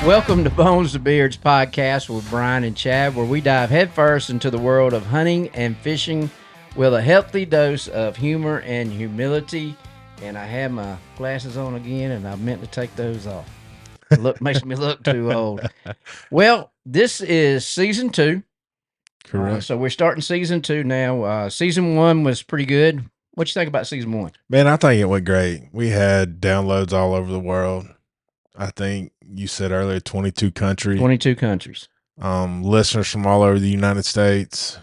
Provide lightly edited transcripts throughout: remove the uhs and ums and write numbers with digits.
Welcome to Bones to Beards podcast with Brian and Chad, where we dive headfirst into the world of hunting and fishing with a healthy dose of humor and humility. And I have my glasses on again, and I meant to take those off. Look, makes me look too old. Well, this is season 2. Correct. So we're starting season 2 now. Season 1 was pretty good. What you think about season 1? Man, I think it went great. We had downloads all over the world. I think you said earlier 22 countries. 22 countries. Listeners from all over the United States.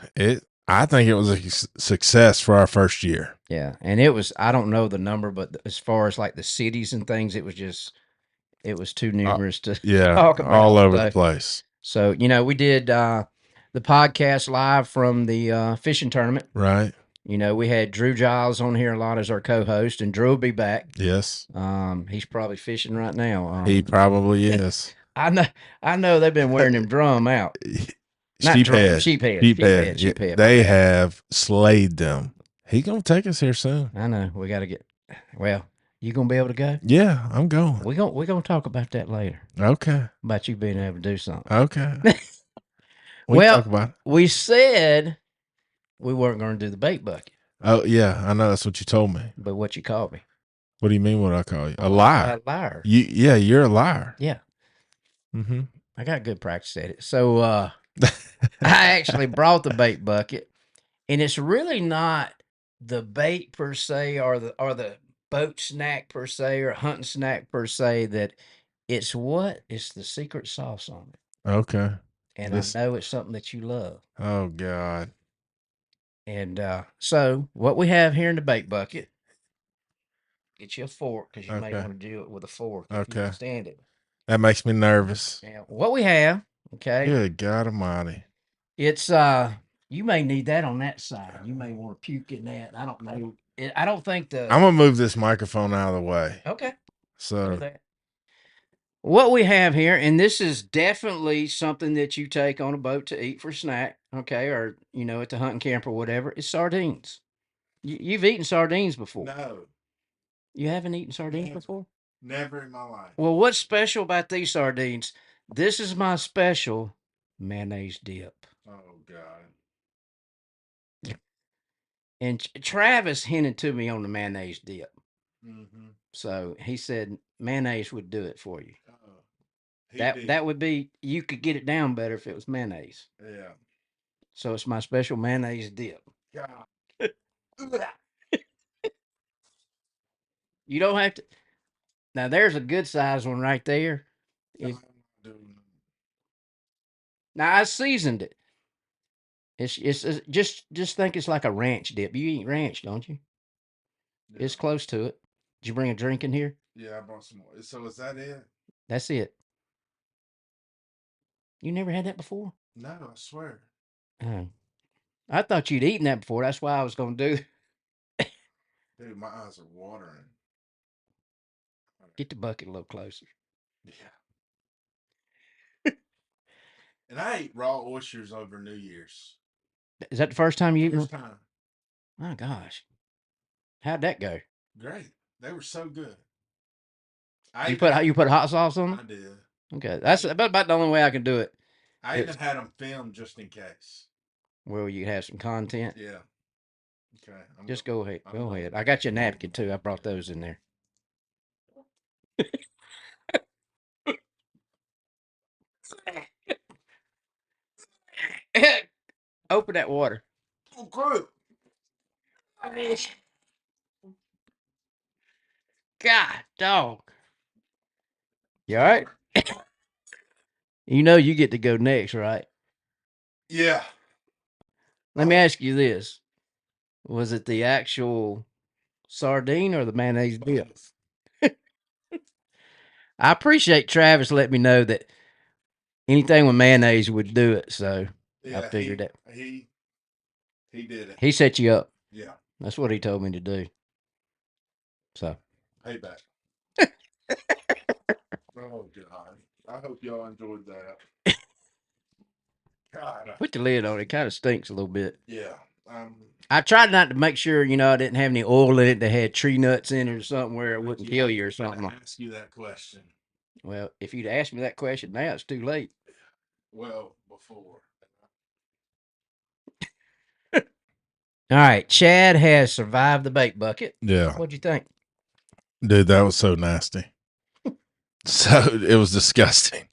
I think it was a success for our first year. Yeah, and it was, I don't know the number, but as far as like the cities and things, it was too numerous to talk about. All over the place. So, we did the podcast live from the fishing tournament. Right. We had Drew Giles on here a lot as our co-host, and Drew will be back. Yes. He's probably fishing right now. He probably is. I know they've been wearing him drum out. Sheephead. They have slayed them. He's going to take us here soon. I know. We got to get, well, you going to be able to go? Yeah, I'm going. We're going to talk about that later. Okay. About you being able to do something. Okay. We said we weren't going to do the bait bucket. Oh, yeah. I know. That's what you told me. But what you called me? What do you mean what I call you? A liar. A liar. You're a liar. Yeah. Mm-hmm. I got good practice at it. So I actually brought the bait bucket, and it's really not the bait per se or the boat snack per se or hunting snack per se, that it's the secret sauce on it. Okay. And I know it's something that you love. Oh, God. And so what we have here in the bait bucket, get you a fork because you may want to do it with a fork if you can stand it. That makes me nervous. Yeah. What we have, okay. Good God Almighty. It's you may need that on that side. You may want to puke in that. I don't know. I don't think I'm gonna move this microphone out of the way. Okay. So what we have here, and this is definitely something that you take on a boat to eat for snack, okay, or at the hunting camp or whatever, is sardines. You've eaten sardines before? No. You haven't eaten sardines before? Never in my life. Well, what's special about these sardines? This is my special mayonnaise dip. Oh, God. And Travis hinted to me on the mayonnaise dip. Mm-hmm. So he said mayonnaise would do it for you. Did. That would be, you could get it down better if it was mayonnaise. Yeah. So it's my special mayonnaise dip. God. You don't have to. Now there's a good size one right there. Now I seasoned it. It's just think it's like a ranch dip. You eat ranch, don't you? Yeah. It's close to it. Did you bring a drink in here? Yeah, I brought some more. So is that it? That's it. You never had that before? No, I swear. Oh. I thought you'd eaten that before. That's why I was going to do. Dude, my eyes are watering. Get the bucket a little closer. Yeah. And I ate raw oysters over New Year's. Is that the first time you eat them? First time. My gosh. How'd that go? Great. They were so good. You put hot sauce on them? I did. Okay. That's about the only way I can do it. I even had them filmed just in case. Well, you have some content. Yeah. Okay. Just go ahead. Go ahead. I got you a napkin too. I brought those in there. Open that water. Oh, good. God, dog. You all right? You get to go next, right? Yeah. Let me ask you this. Was it the actual sardine or the mayonnaise dip? I appreciate Travis letting me know that anything with mayonnaise would do it, so yeah, I figured that. He did it. He set you up. Yeah. That's what he told me to do. So. Payback. Oh, God. I hope y'all enjoyed that. God. Put the lid on it. It kind of stinks a little bit. Yeah. I tried not to make sure, I didn't have any oil in it that had tree nuts in it or something where it wouldn't kill you or something. I ask you that question. Well, if you'd asked me that question now, it's too late. Well, before. All right, Chad has survived the bait bucket. Yeah. What'd you think? Dude, that was so nasty. So it was disgusting.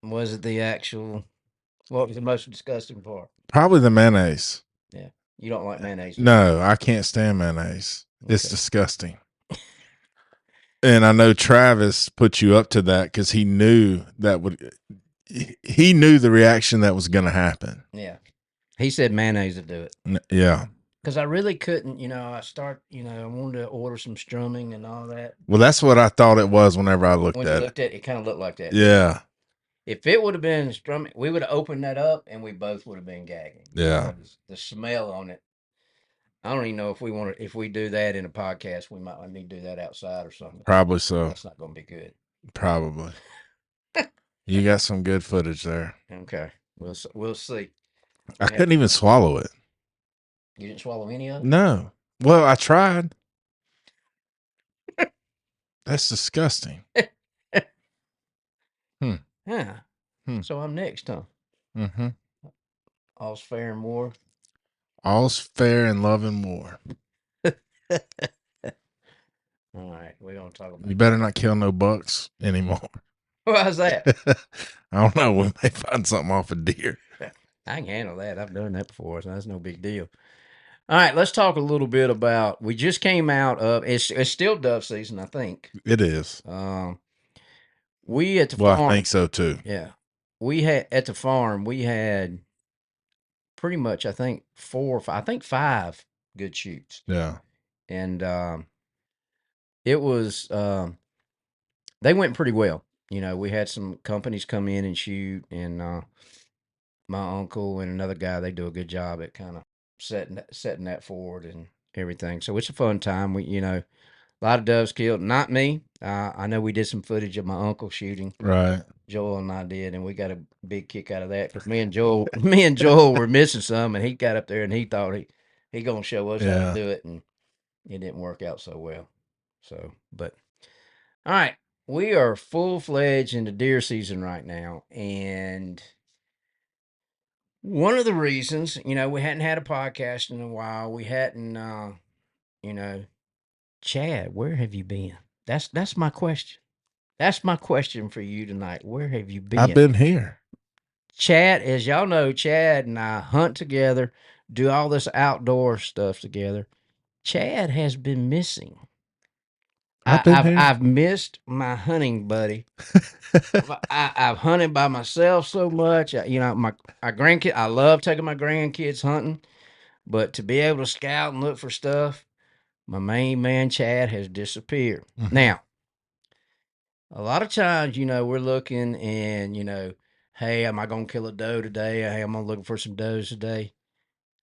Was it the actual? What was the most disgusting part? Probably the mayonnaise. Yeah, you don't like mayonnaise. Do No, I can't stand mayonnaise. you? It's Okay. disgusting. And I know Travis put you up to that because he knew that would. He knew the reaction that was going to happen. Yeah, he said mayonnaise would do it. Yeah. Because I really couldn't, I wanted to order some strumming and all that. Well, that's what I thought it was whenever I looked When you at it. looked at it, it kind of looked like that. Yeah. If it would have been strumming, we would have opened that up and we both would have been gagging. Yeah. Because the smell on it. I don't even know if we do that in a podcast, we might need to do that outside or something. Probably so. That's not going to be good. Probably. You got some good footage there. Okay, we'll see. I couldn't even swallow it. You didn't swallow any of it? No. Well, I tried. That's disgusting. Yeah. Hmm. So I'm next, huh? Mm-hmm. All's fair and war. All's fair in love and war. All right, we're gonna talk about. You better not kill no bucks anymore. Why's that? I don't know. We may find something off a deer. I can handle that. I've done that before, so that's no big deal. All right, let's talk a little bit about. We just came out of. It's still dove season, I think. It is. We at the Well, farm. I think so too. Yeah, we had at the farm. We had pretty much, I think, 4 or 5. I think 5 good shoots, Yeah. and it was. They went pretty well. We had some companies come in and shoot, and my uncle and another guy, they do a good job at kind of setting that forward and everything. So it's a fun time. A lot of doves killed. Not me. I know we did some footage of my uncle shooting. Right. Joel and I did, and we got a big kick out of that because me and Joel were missing some, and he got up there and he thought he gonna show us how to do it, and it didn't work out so well. So, but all right, we are full-fledged into deer season right now, and one of the reasons, we hadn't had a podcast in a while. We hadn't, you know, Chad, where have you been? That's my question. That's my question for you tonight. Where have you been? I've been here. Chad, as y'all know, Chad and I hunt together, do all this outdoor stuff together. Chad has been missing. I've missed my hunting buddy. I've hunted by myself so much. My grandkid. I love taking my grandkids hunting, but to be able to scout and look for stuff, my main man Chad has disappeared. Mhm. Now, a lot of times, we're looking and hey, am I gonna kill a doe today? Hey, I'm gonna look for some does today.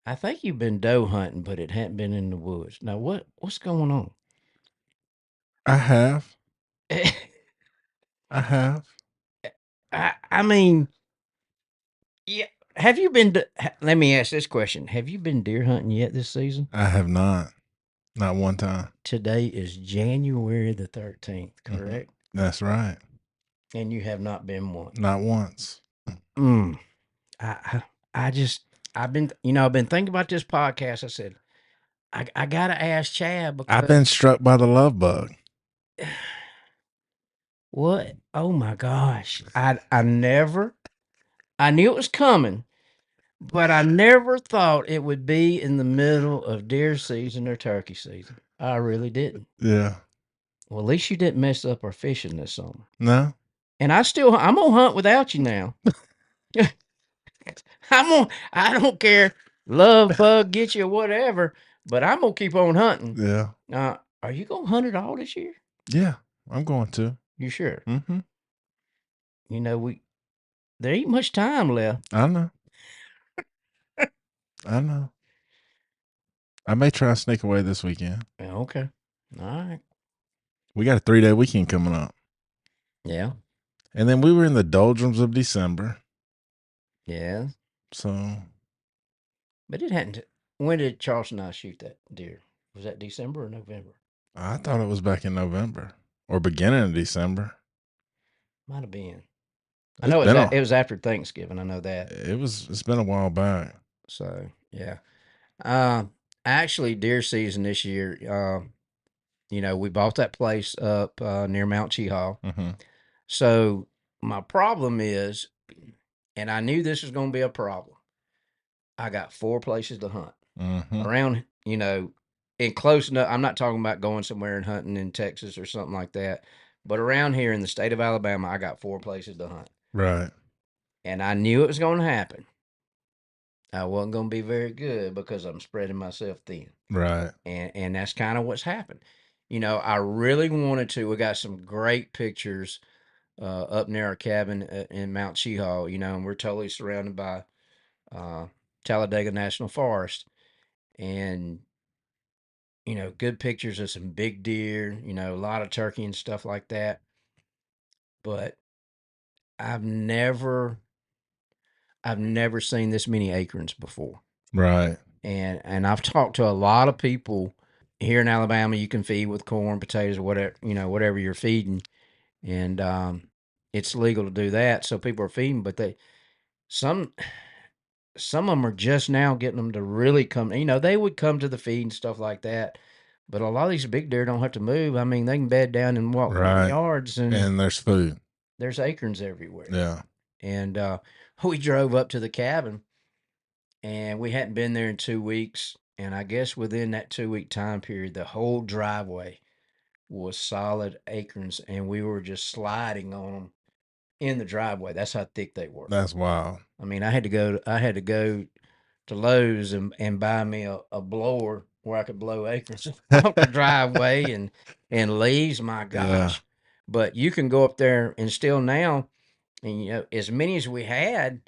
I think you've been doe hunting, but it hadn't been in the woods. Now, what's going on? I have. I have. I mean, yeah. Have you been? Let me ask this question: have you been deer hunting yet this season? I have not. Not one time. Today is January the 13th, correct? That's right. And you have not been one. Not once. Mm. I just I've been thinking about this podcast. I said I gotta ask Chad because I've been struck by the love bug. what? Oh my gosh! I knew it was coming, but I never thought it would be in the middle of deer season or turkey season. I really didn't. Yeah. Well, at least you didn't mess up our fishing this summer. No. And I'm gonna hunt without you now. I don't care. Love bug get you or whatever, but I'm gonna keep on hunting. Yeah. Are you gonna hunt it all this year? Yeah. I'm going to. You sure? Mm-hmm. There ain't much time left. I know. I know. I may try and sneak away this weekend. Okay. All right. We got a 3-day weekend coming up. Yeah. And then we were in the doldrums of December. Yeah. So. But it hadn't. When did Charleston and I shoot that deer? Was that December or November? I thought it was back in November or beginning of December. Might have been. I It's know been it a was after Thanksgiving. I know that. it's been a while back. So yeah. Um, actually, deer season this year. We bought that place up near Mount Cheehaw. Mm-hmm. So my problem is, and I knew this was going to be a problem. I got four places to hunt Mm-hmm. around. In close enough. I'm not talking about going somewhere and hunting in Texas or something like that, but around here in the state of Alabama, I got four places to hunt, Right. and I knew it was going to happen. I wasn't going to be very good because I'm spreading myself thin, Right. and that's kind of what's happened. I really wanted to. We got some great pictures up near our cabin in Mount Cheehaw, and we're totally surrounded by uh, Talladega National Forest, and good pictures of some big deer, a lot of turkey and stuff like that. But I've never, I've never seen this many acorns before, Right. and I've talked to a lot of people here in Alabama. You can feed with corn, potatoes, or whatever whatever you're feeding, and it's legal to do that. So people are feeding, but some some of them are just now getting them to really come. They would come to the feed and stuff like that, but a lot of these big deer don't have to move. I mean, they can bed down and walk Right. yards, and And there's food. there's acorns everywhere. Yeah. And we drove up to the cabin, and we hadn't been there in 2 weeks. And I guess within that 2 week time period, the whole driveway was solid acorns, and we were just sliding on them in the driveway. That's how thick they were. That's wild. I mean, I had to go to Lowe's and buy me a blower where I could blow acorns off the driveway and leaves. My Yeah. gosh! But you can go up there and still now, and as many as we had.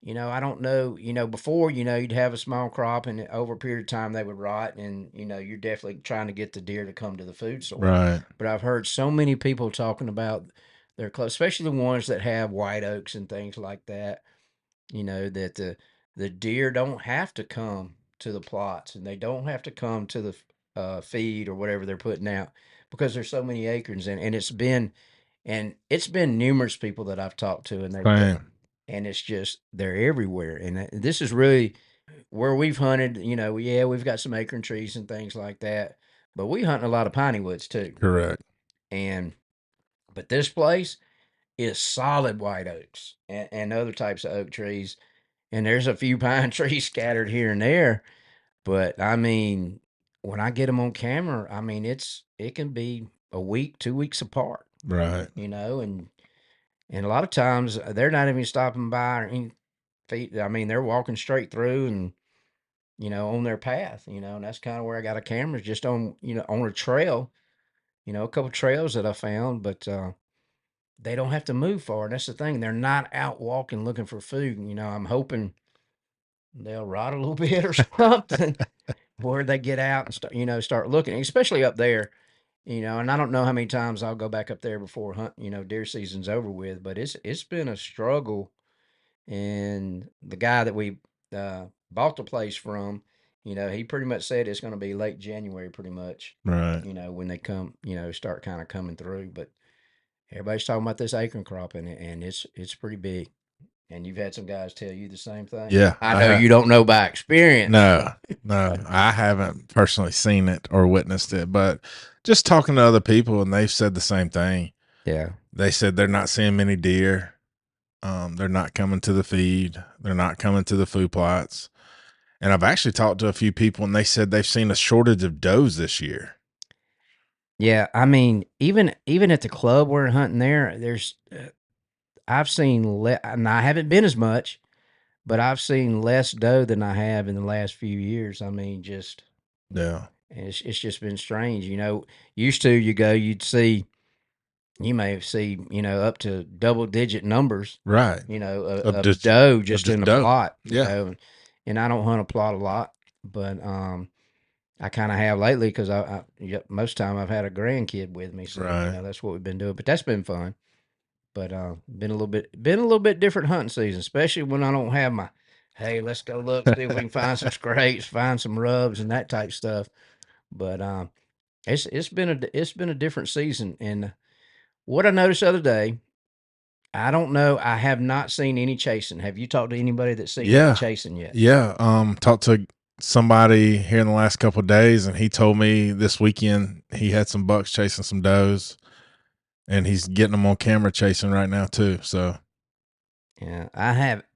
I don't know. Before you'd have a small crop, and over a period of time they would rot, and you're definitely trying to get the deer to come to the food source. Right. But I've heard so many people talking about their close, especially the ones that have white oaks and things like that that the deer don't have to come to the plots, and they don't have to come to the feed or whatever they're putting out, because there's so many acorns, and it's been numerous people that I've talked to, and Same. and it's just they're everywhere, and this is really where we've hunted. Yeah, we've got some acorn trees and things like that, but we hunt in a lot of piney woods too, Correct. and but this place is solid white oaks and other types of oak trees, and there's a few pine trees scattered here and there. But I mean, when I get them on camera, I mean it can be a week, 2 weeks apart, Right. and a lot of times they're not even stopping by or any feet. I mean, they're walking straight through and on their path, and that's kind of where I got a camera, just on on a trail, a couple trails that I found, but they don't have to move far. And that's the thing; they're not out walking looking for food. I'm hoping they'll rot a little bit or something where they get out and start looking, especially up there. And I don't know how many times I'll go back up there before deer season's over with, but it's been a struggle. And the guy that we bought the place from, he pretty much said it's going to be late January, pretty much. Right. When they come, start kind of coming through. But everybody's talking about this acorn crop, and it's pretty big. And you've had some guys tell you the same thing. Yeah. I know you don't know by experience. No, no, I haven't personally seen it or witnessed it, but just talking to other people, and they've said the same thing. Yeah. They said they're not seeing many deer. They're not coming to the feed. They're not coming to the food plots. And I've actually talked to a few people, and they said they've seen a shortage of does this year. Yeah, I mean, even at the club we're hunting there, I've seen and I haven't been as much, but I've seen less doe than I have in the last few years. I mean, just Yeah. it's just been strange. Used to you may see up to double digit numbers, Right. of doe Of just just in a doe. plot, Yeah. and I don't hunt a plot a lot, but I kind of have lately because yeah, most time I've had a grandkid with me, so Right. that's what we've been doing. But that's been fun. But been a little bit different hunting season, especially when I don't have my, hey, let's go look, see if we can find some scrapes, find some rubs, and that type stuff. But it's been a different season. And what I noticed the other day, I don't know. I have not seen any chasing. Have you talked to anybody that's seen any Yeah. chasing yet? Yeah. Talked to somebody here in the last couple of days, and he told me this weekend he had some bucks chasing some does, and he's getting them on camera chasing right now too. So Yeah, I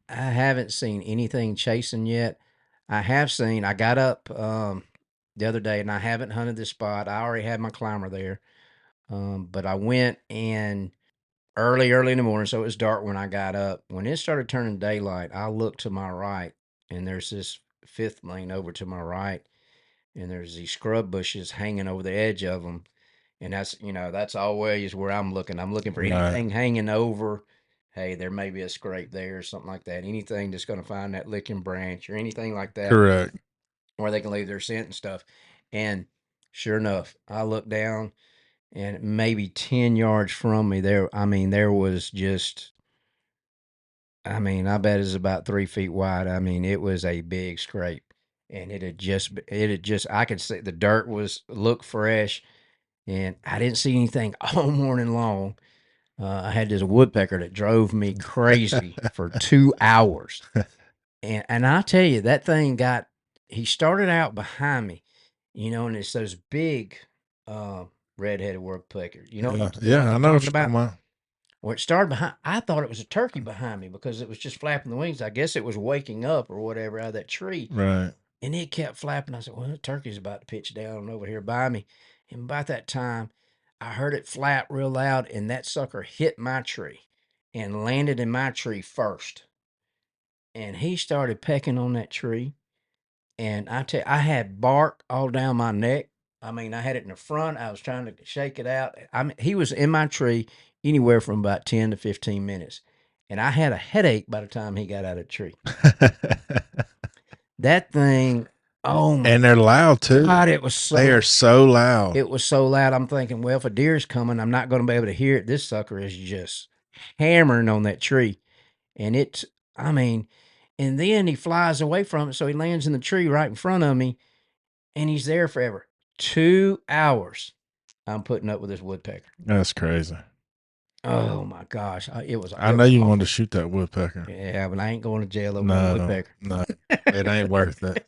haven't seen anything chasing yet. I have seen. I got up the other day, and I haven't hunted this spot. I already had my climber there, but I went and early in the morning, so it was dark when I got up. When it started turning daylight, I looked to my right, and there's this fifth lane over to my right, and there's these scrub bushes hanging over the edge of them. And that's always where I'm looking. I'm looking for right, anything hanging over. Hey, there may be a scrape there or something like that. Anything that's going to find that licking branch or anything like that correct. where they can leave their scent and stuff. And sure enough, I looked down and maybe 10 yards from me there, there was just, I bet it's about 3 feet wide. It was a big scrape. And I could see the dirt looked fresh, and I didn't see anything all morning long. I had this woodpecker that drove me crazy for 2 hours, and I tell you that thing got. He started out behind me, and it's those big uh, red-headed woodpeckers. Yeah, The ones yeah, I I'm know what talking you're talking about. about. Well, it started behind. I thought it was a turkey behind me because it was just flapping the wings. I guess it was waking up or whatever out of that tree, Right. and it kept flapping. I said, "Well, the turkey's about to pitch down over here by me." And about that time, I heard it flap real loud, and that sucker hit my tree and landed in my tree first. And he started pecking on that tree. And I had bark all down my neck. I had it in the front. I was trying to shake it out. He was in my tree anywhere from about 10 to 15 minutes. And I had a headache by the time he got out of the tree. That thing, oh my And they're loud too. God, They are so loud. it was so loud. I'm thinking, well, if a deer's coming, I'm not going to be able to hear it. This sucker is just hammering on that tree. And I mean, and then he flies away from it. So he lands in the tree right in front of me, and he's there forever. 2 hours I'm putting up with this woodpecker. That's crazy. Oh my gosh. It was I know you wanted to awful. shoot that woodpecker. Yeah, but I ain't going to jail over no No, woodpecker. no, it ain't worth it.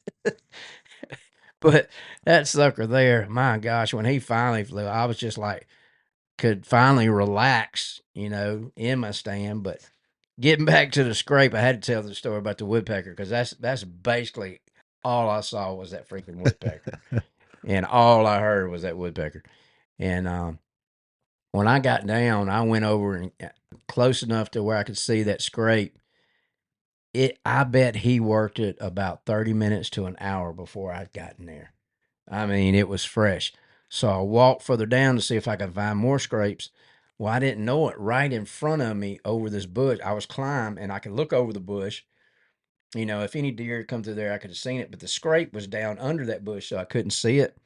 But that sucker there, my gosh, when he finally flew, I was just like, could finally relax, in my stand. But getting back to the scrape, I had to tell the story about the woodpecker because that's basically all I saw was that freaking woodpecker, and all I heard was that woodpecker. And when I got down, I went over and close enough to where I could see that scrape. I bet he worked it about 30 minutes to an hour before I'd gotten there. It was fresh. So I walked further down to see if I could find more scrapes. Well, I didn't know it. Right in front of me over this bush, I was climbing and I could look over the bush. If any deer had come through there, I could have seen it, but the scrape was down under that bush, so I couldn't see it.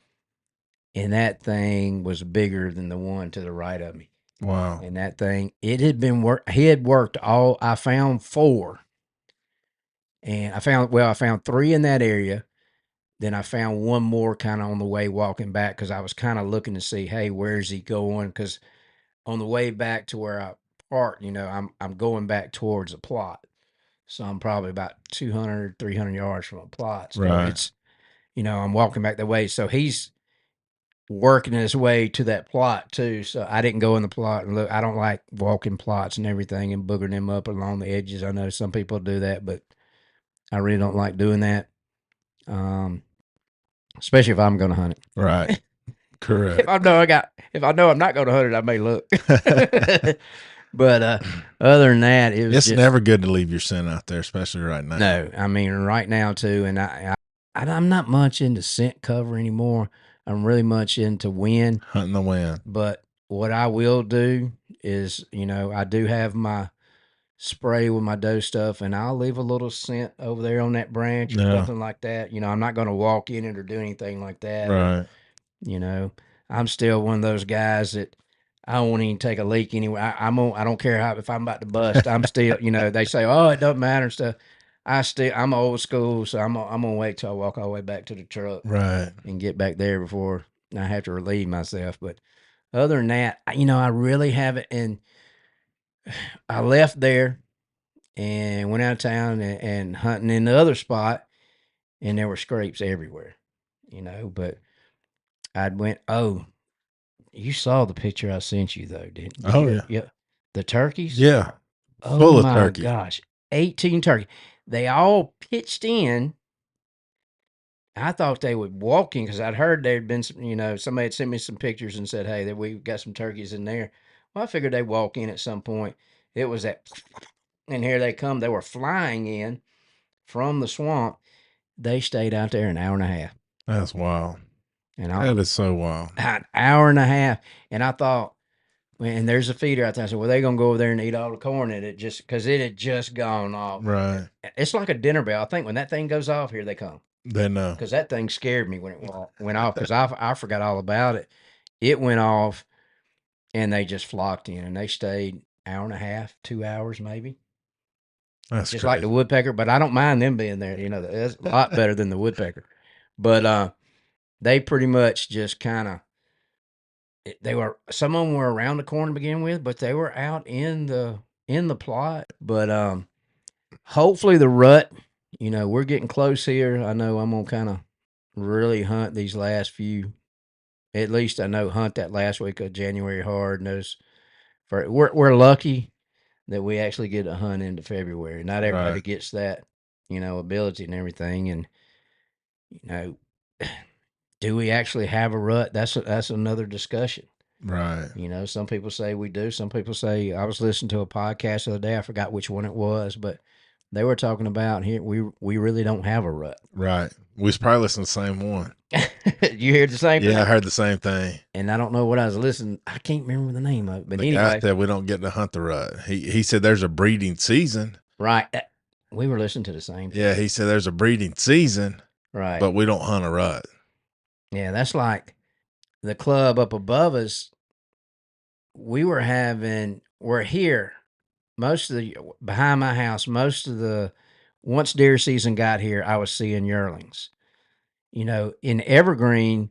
And that thing was bigger than the one to the right of me. Wow. And that thing, it had been work. He had worked I found four, and I found three in that area. Then I found one more kind of on the way walking back because I was kind of looking to see, hey, where's he going? Because on the way back to where I parked, I'm going back towards the plot. So I'm probably about 200, 300 yards from a plot. So Right. it's, I'm walking back the way. So he's working his way to that plot too. So I didn't go in the plot and look. I don't like walking plots and everything and boogering them up along the edges. I know some people do that, but I really don't like doing that. Um, Especially if I'm going to hunt it. Right. Correct. If I know I'm not going to hunt it, I may look. But other than that, It's never good to leave your scent out there, especially right now. No. Right now too, and I'm not much into scent cover anymore. I'm really much into wind. Hunting the wind. But what I will do is, I do have my spray with my doe stuff, and I'll leave a little scent over there on that branch or something like that. I'm not going to walk in it or do anything like that. Right. You know, I'm still one of those guys that I won't even take a leak anyway. I don't care if I'm about to bust. I'm still, they say, oh, it doesn't matter and stuff. I'm old school, so I'm gonna wait till I walk all the way back to the truck, Right. and get back there before I have to relieve myself. But other than that, I really haven't. And I left there and went out of town and hunting in the other spot, and there were scrapes everywhere, But I'd went. Oh, you saw the picture I sent you though, did Oh you? yeah, Yeah, the turkeys. yeah, Oh full of my turkey. gosh, 18 turkey. They all pitched in. I thought they would walk in because I'd heard there'd been some, somebody had sent me some pictures and said, "Hey, that we've got some turkeys in there." Well, I figured they'd walk in at some point. It was that, and here they come. They were flying in from the swamp. They stayed out there an hour and a half, That's wild. and That is so wild. an hour and a half. And I thought, and there's a feeder out there. I said, well, they're gonna go over there and eat all the corn, and it just because it had just gone off. Right. It's like a dinner bell. I think when that thing goes off, here they come. They know. Because that thing scared me when it went off because I forgot all about it. It went off and they just flocked in and they stayed hour and a half, 2 hours maybe. That's Just like crazy. the woodpecker, but I don't mind them being there. That's a lot better than the woodpecker. But they pretty much just kind of they were some of them were around the corn to begin with, but they were out in the plot. But hopefully the rut, we're getting close here. I know I'm gonna kind of really hunt these last few. At least I know hunt that last week of January hard. And we're lucky that we actually get a hunt into February. Not everybody Right. gets that, ability and everything. And you know, do we actually have a rut? That's another discussion. Right. Some people say we do. Some people say I was listening to a podcast the other day. I forgot which one it was, but they were talking about here we really don't have a rut. Right. We was probably listening to the same one. You hear the same thing? Yeah, I heard the same thing. And I don't know what I was listening. I can't remember the name of it, but The guy anyway, said we don't get to hunt the rut. He said there's a breeding season. right? We were listening to the same thing. Yeah, he said there's a breeding season, Right. but we don't hunt a rut. Yeah, that's like the club up above us. We're here. Most of the behind my house, most of the once deer season got here, I was seeing yearlings. In Evergreen,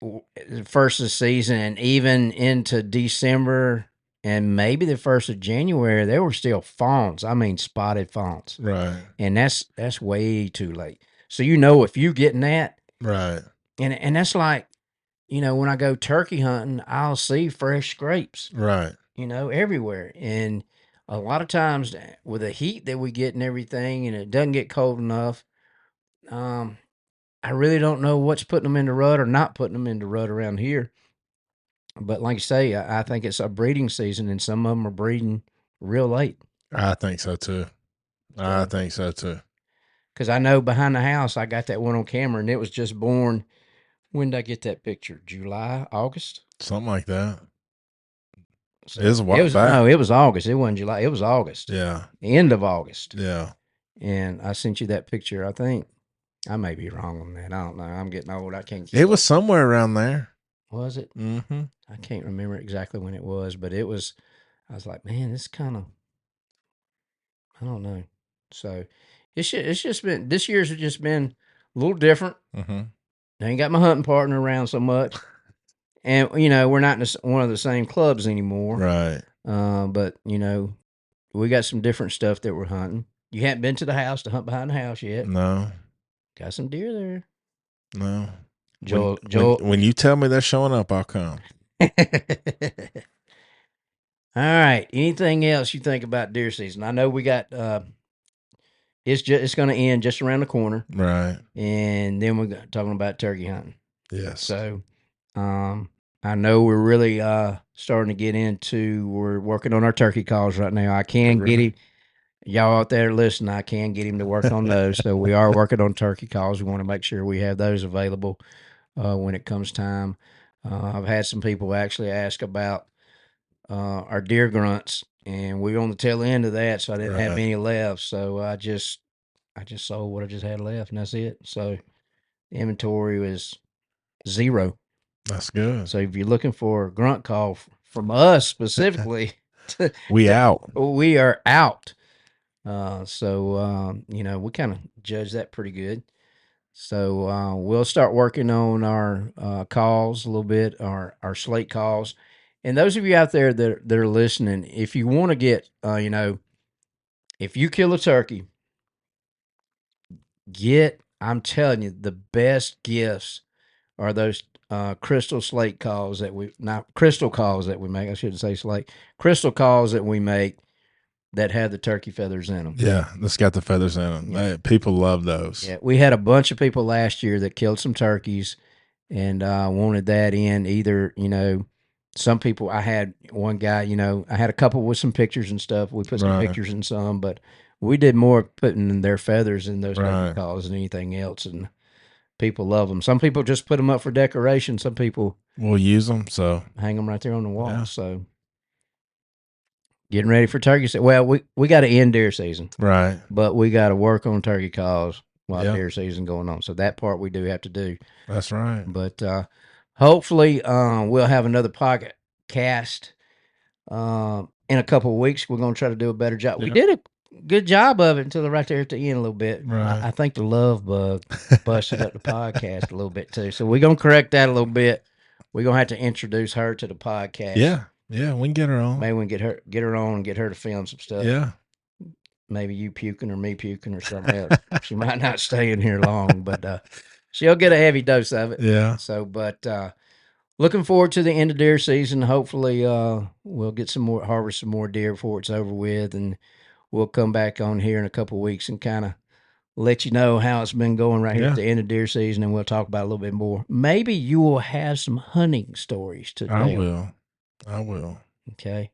the first of the season and even into December and maybe the first of January, there were still fawns. I mean, spotted fawns, Right. and that's way too late. So if you getting that, Right. and that's like when I go turkey hunting, I'll see fresh scrapes, Right. everywhere. And a lot of times with the heat that we get and everything, and it doesn't get cold enough, I really don't know what's putting them into rut or not putting them into rut around here. But like you say, I think it's a breeding season, and some of them are breeding real late. I think so too. I So, think so too. because I know behind the house, I got that one on camera, and it was just born. When did I get that picture? July, August. Something like that. So It was a it while was back. no, it was August. It wasn't July. It was August. Yeah. The end of August. Yeah. And I sent you that picture. I think I may be wrong on that. I don't know. I'm getting old. I can't keep It up. was somewhere around there. Was it? Mm-hmm. I can't remember exactly when it was, but it was. I was like, man, this kind of. I don't know. So it's just been this year's just been a little different. Mm-hmm. I ain't got my hunting partner around so much, and we're not in one of the same clubs anymore. Right. But we got some different stuff that we're hunting. You haven't been to the house to hunt behind the house yet. No. Got some deer there. No. Joel. When you tell me they're showing up, I'll come. All right. Anything else you think about deer season? I know we got it's going to end just around the corner, Right. and then we're talking about turkey hunting. Yes. So, I know we're really starting to get into. We're working on our turkey calls right now. I can get him. Y'all out there listening, I can get him to work on those. So we are working on turkey calls. We want to make sure we have those available when it comes time. I've had some people actually ask about our deer grunts, and we're on the tail end of that, so I didn't have Right. any left. So I just sold what I just had left, and that's it. So the inventory was 0. That's good. So if you're looking for a grunt call from us specifically, We out. we are out. So we kind of judge that pretty good. So we'll start working on our calls a little bit, our slate calls, And those of you out there that are listening, if you want to get, if you kill a turkey, I'm telling you, the best gifts are those crystal slate calls that we, not crystal calls that we make. I shouldn't say slate, crystal calls that we make that have the turkey feathers in them. Yeah, that's got the feathers in them. Yeah. People love those. Yeah, we had a bunch of people last year that killed some turkeys and wanted that in. Either, some people, I had one guy, I had a couple with some pictures and stuff. We put some Right. pictures in some, but we did more putting their feathers in those turkey Right. calls than anything else. And people love them. Some people just put them up for decoration. Some people We'll use them. So hang them right there on the wall. Yeah. So getting ready for turkey season. Well, we got to end deer season, right. but we got to work on turkey calls while Yeah. deer season going on. So that part we do have to do. That's right. But hopefully we'll have another podcast in a couple of weeks. We're going to try to do a better job. We Yeah. did a good job of it until right there at the end a little bit. Right. I think the love bug busted up the podcast a little bit too. So we're going to correct that a little bit. We're going to have to introduce her to the podcast. Yeah. Yeah. We can get her on. Maybe we can get her on and get her to film some stuff. Yeah. Maybe you puking or me puking or something else. She might not stay in here long, but she'll get a heavy dose of it. Yeah. So, but looking forward to the end of deer season. Hopefully, we'll get harvest some more deer before it's over with, and we'll come back on here in a couple of weeks and kind of let you know how it's been going right here at the end of deer season, and we'll talk about it a little bit more. Maybe you will have some hunting stories to tell. I will. Okay.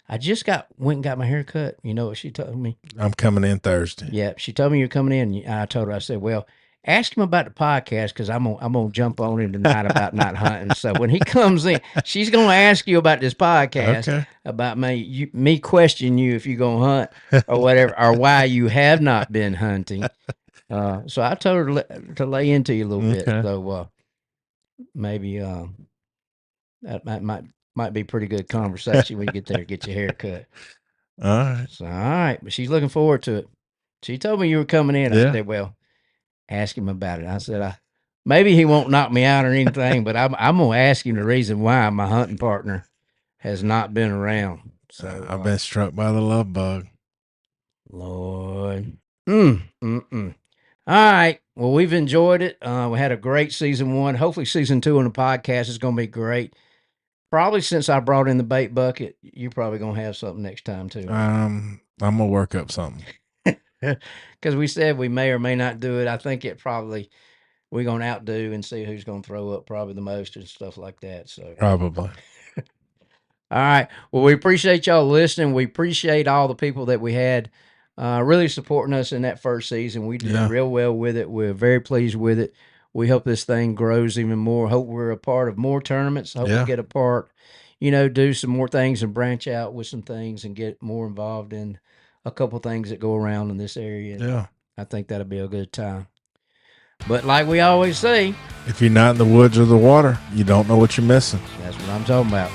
I just went and got my hair cut. You know what she told me? I'm coming in Thursday. Yeah, she told me you're coming in. And I told her, I said, well, ask him about the podcast because I'm gonna jump on him tonight about not hunting. So when he comes in, she's gonna ask you about this podcast, about me questioning you if you're gonna hunt or whatever, or why you have not been hunting. So I told her to lay into you a little bit. So maybe that might be a pretty good conversation when you get there and get your hair cut. All right. So, all right. But she's looking forward to it. She told me you were coming in. I said, well, ask him about it. I said, maybe he won't knock me out or anything, but I'm going to ask him the reason why my hunting partner has not been around. So I've been struck by the love bug. Lord. All right. Well, we've enjoyed it. We had a great season 1. Hopefully season 2 on the podcast is going to be great. Probably since I brought in the bait bucket, you're probably going to have something next time too. I'm going to work up something. Because we said we may or may not do it. I think we're going to outdo and see who's going to throw up probably the most and stuff like that. So probably. All right. Well, we appreciate y'all listening. We appreciate all the people that we had really supporting us in that first season. We did real well with it. We're very pleased with it. We hope this thing grows even more. Hope we're a part of more tournaments. Hope we get a part, do some more things and branch out with some things and get more involved in a couple things that go around in this area. Yeah. I think that'll be a good time. But like we always say, if you're not in the woods or the water, you don't know what you're missing. That's what I'm talking about.